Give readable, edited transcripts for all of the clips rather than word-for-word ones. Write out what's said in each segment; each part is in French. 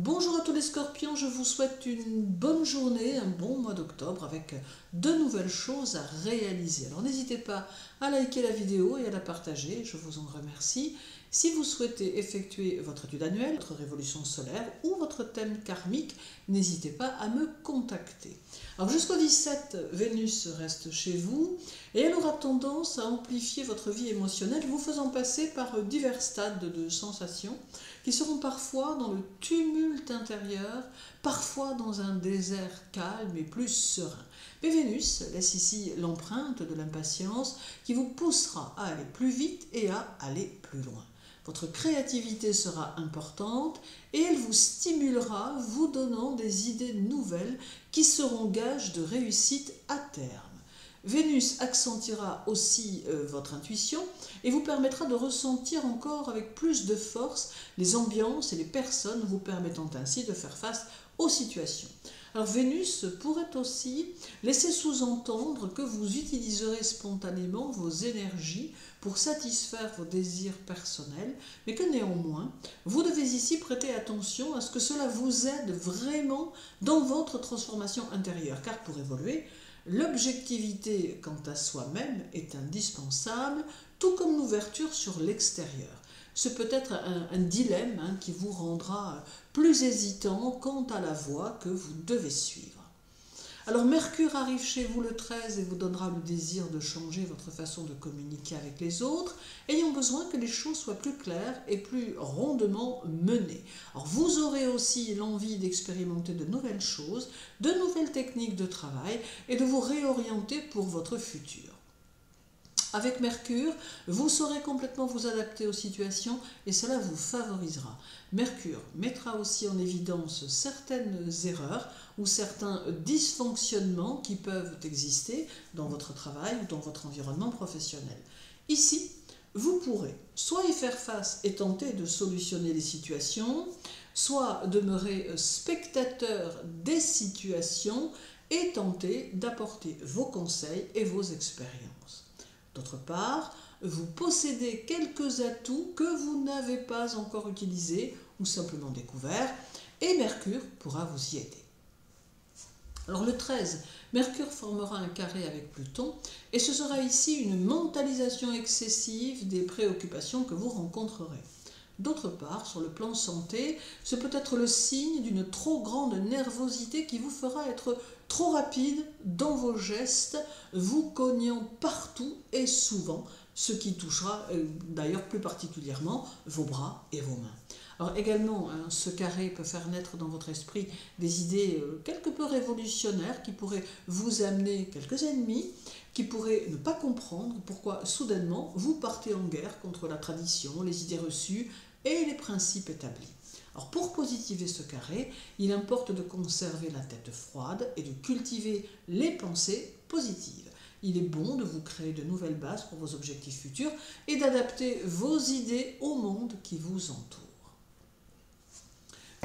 Bonjour à tous les scorpions, je vous souhaite une bonne journée, un bon mois d'octobre avec de nouvelles choses à réaliser. Alors n'hésitez pas à liker la vidéo et à la partager, je vous en remercie. Si vous souhaitez effectuer votre étude annuelle, votre révolution solaire ou votre thème karmique, n'hésitez pas à me contacter. Alors jusqu'au 17, Vénus reste chez vous et elle aura tendance à amplifier votre vie émotionnelle, vous faisant passer par divers stades de sensations qui seront parfois dans le tumulte intérieur, parfois dans un désert calme et plus serein. Mais Vénus laisse ici l'empreinte de l'impatience qui vous poussera à aller plus vite et à aller plus loin. Votre créativité sera importante et elle vous stimulera, vous donnant des idées nouvelles qui seront gages de réussite à terme. Vénus accentuera aussi votre intuition et vous permettra de ressentir encore avec plus de force les ambiances et les personnes, vous permettant ainsi de faire face aux situations. Alors Vénus pourrait aussi laisser sous-entendre que vous utiliserez spontanément vos énergies pour satisfaire vos désirs personnels, mais que néanmoins, vous devez ici prêter attention à ce que cela vous aide vraiment dans votre transformation intérieure, car pour évoluer, l'objectivité quant à soi-même est indispensable, tout comme l'ouverture sur l'extérieur. Ce peut être un dilemme qui vous rendra plus hésitant quant à la voie que vous devez suivre. Alors Mercure arrive chez vous le 13 et vous donnera le désir de changer votre façon de communiquer avec les autres, ayant besoin que les choses soient plus claires et plus rondement menées. Alors vous aurez aussi l'envie d'expérimenter de nouvelles choses, de nouvelles techniques de travail et de vous réorienter pour votre futur. Avec Mercure, vous saurez complètement vous adapter aux situations et cela vous favorisera. Mercure mettra aussi en évidence certaines erreurs ou certains dysfonctionnements qui peuvent exister dans votre travail ou dans votre environnement professionnel. Ici, vous pourrez soit y faire face et tenter de solutionner les situations, soit demeurer spectateur des situations et tenter d'apporter vos conseils et vos expériences. D'autre part, vous possédez quelques atouts que vous n'avez pas encore utilisés ou simplement découverts, et Mercure pourra vous y aider. Alors le 13, Mercure formera un carré avec Pluton, et ce sera ici une mentalisation excessive des préoccupations que vous rencontrerez. D'autre part, sur le plan santé, ce peut être le signe d'une trop grande nervosité qui vous fera être trop rapide dans vos gestes, vous cognant partout et souvent, ce qui touchera d'ailleurs plus particulièrement vos bras et vos mains. Alors également, ce carré peut faire naître dans votre esprit des idées quelque peu révolutionnaires qui pourraient vous amener quelques ennemis, qui pourraient ne pas comprendre pourquoi soudainement vous partez en guerre contre la tradition, les idées reçues et les principes établis. Alors pour positiver ce carré, il importe de conserver la tête froide et de cultiver les pensées positives. Il est bon de vous créer de nouvelles bases pour vos objectifs futurs et d'adapter vos idées au monde qui vous entoure.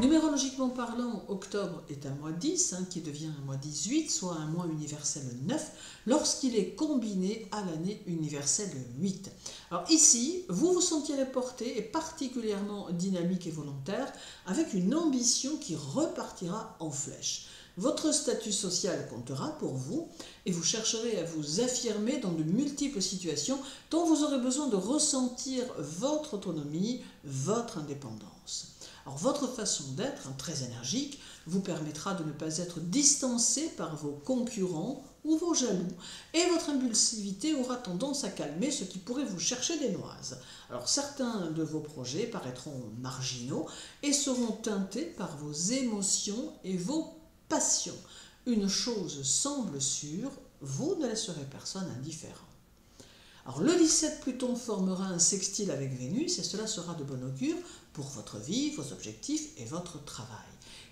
Numérologiquement parlant, octobre est un mois 10, qui devient un mois 18, soit un mois universel 9, lorsqu'il est combiné à l'année universelle 8. Alors ici, vous vous sentirez porté et particulièrement dynamique et volontaire, avec une ambition qui repartira en flèche. Votre statut social comptera pour vous et vous chercherez à vous affirmer dans de multiples situations dont vous aurez besoin de ressentir votre autonomie, votre indépendance. Alors votre façon d'être, très énergique, vous permettra de ne pas être distancé par vos concurrents ou vos jaloux, et votre impulsivité aura tendance à calmer ce qui pourrait vous chercher des noises. Alors certains de vos projets paraîtront marginaux et seront teintés par vos émotions et vos passions. Une chose semble sûre, vous ne laisserez personne indifférent. Alors le 17, Pluton formera un sextile avec Vénus et cela sera de bon augure pour votre vie, vos objectifs et votre travail.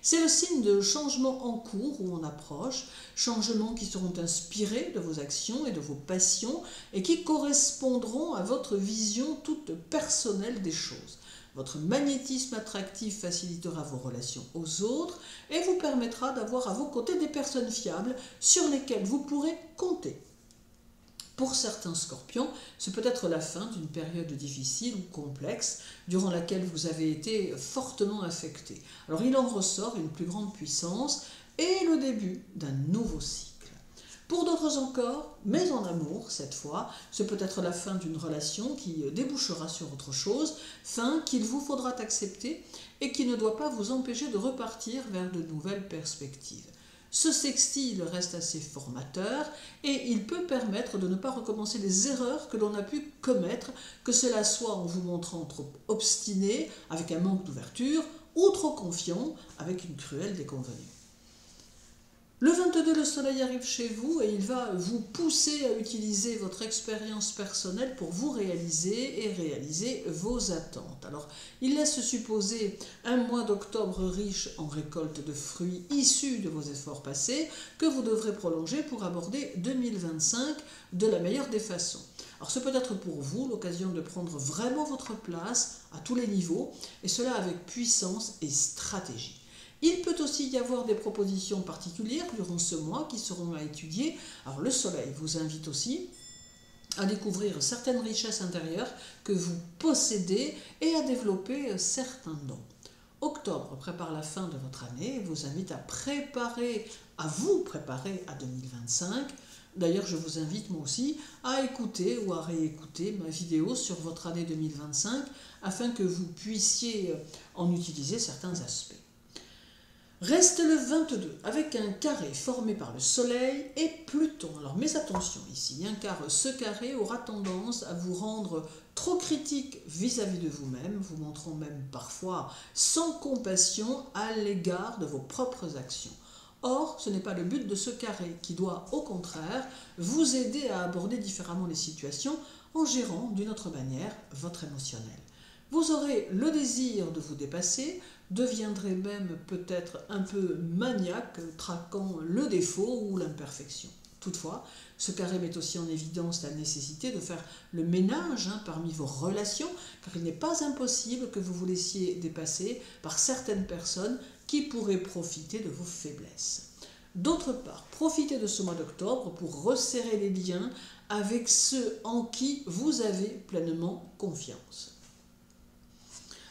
C'est le signe de changements en cours ou en approche, changements qui seront inspirés de vos actions et de vos passions et qui correspondront à votre vision toute personnelle des choses. Votre magnétisme attractif facilitera vos relations aux autres et vous permettra d'avoir à vos côtés des personnes fiables sur lesquelles vous pourrez compter. Pour certains scorpions, c'est peut-être la fin d'une période difficile ou complexe durant laquelle vous avez été fortement affecté. Alors il en ressort une plus grande puissance et le début d'un nouveau cycle. Pour d'autres encore, mais en amour cette fois, c'est peut-être la fin d'une relation qui débouchera sur autre chose, fin qu'il vous faudra accepter et qui ne doit pas vous empêcher de repartir vers de nouvelles perspectives. Ce sextile reste assez formateur et il peut permettre de ne pas recommencer les erreurs que l'on a pu commettre, que cela soit en vous montrant trop obstiné, avec un manque d'ouverture, ou trop confiant, avec une cruelle déconvenue. Le 22, le soleil arrive chez vous et il va vous pousser à utiliser votre expérience personnelle pour vous réaliser et réaliser vos attentes. Alors, il laisse supposer un mois d'octobre riche en récolte de fruits issus de vos efforts passés que vous devrez prolonger pour aborder 2025 de la meilleure des façons. Alors, c'est peut-être pour vous l'occasion de prendre vraiment votre place à tous les niveaux et cela avec puissance et stratégie. Il peut aussi y avoir des propositions particulières durant ce mois qui seront à étudier. Alors le soleil vous invite aussi à découvrir certaines richesses intérieures que vous possédez et à développer certains dons. Octobre prépare la fin de votre année et vous invite à vous préparer à 2025. D'ailleurs, je vous invite moi aussi à écouter ou à réécouter ma vidéo sur votre année 2025 afin que vous puissiez en utiliser certains aspects. Reste le 22 avec un carré formé par le Soleil et Pluton. Alors mais attention ici, car ce carré aura tendance à vous rendre trop critique vis-à-vis de vous-même, vous montrant même parfois sans compassion à l'égard de vos propres actions. Or, ce n'est pas le but de ce carré qui doit au contraire vous aider à aborder différemment les situations en gérant d'une autre manière votre émotionnel. Vous aurez le désir de vous dépasser, deviendrez même peut-être un peu maniaque, traquant le défaut ou l'imperfection. Toutefois, ce carré met aussi en évidence la nécessité de faire le ménage parmi vos relations, car il n'est pas impossible que vous vous laissiez dépasser par certaines personnes qui pourraient profiter de vos faiblesses. D'autre part, profitez de ce mois d'octobre pour resserrer les liens avec ceux en qui vous avez pleinement confiance.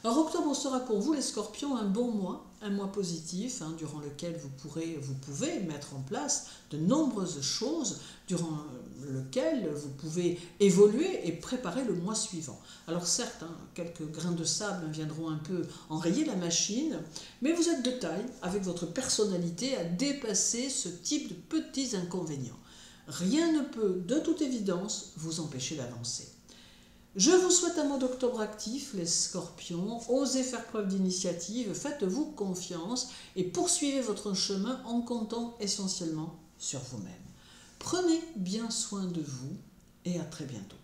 Alors octobre sera pour vous les scorpions un bon mois, un mois positif durant lequel vous pouvez mettre en place de nombreuses choses, durant lequel vous pouvez évoluer et préparer le mois suivant. Alors certes, quelques grains de sable viendront un peu enrayer la machine, mais vous êtes de taille avec votre personnalité à dépasser ce type de petits inconvénients. Rien ne peut, de toute évidence, vous empêcher d'avancer. Je vous souhaite un mois d'octobre actif, les scorpions. Osez faire preuve d'initiative, faites-vous confiance et poursuivez votre chemin en comptant essentiellement sur vous-même. Prenez bien soin de vous et à très bientôt.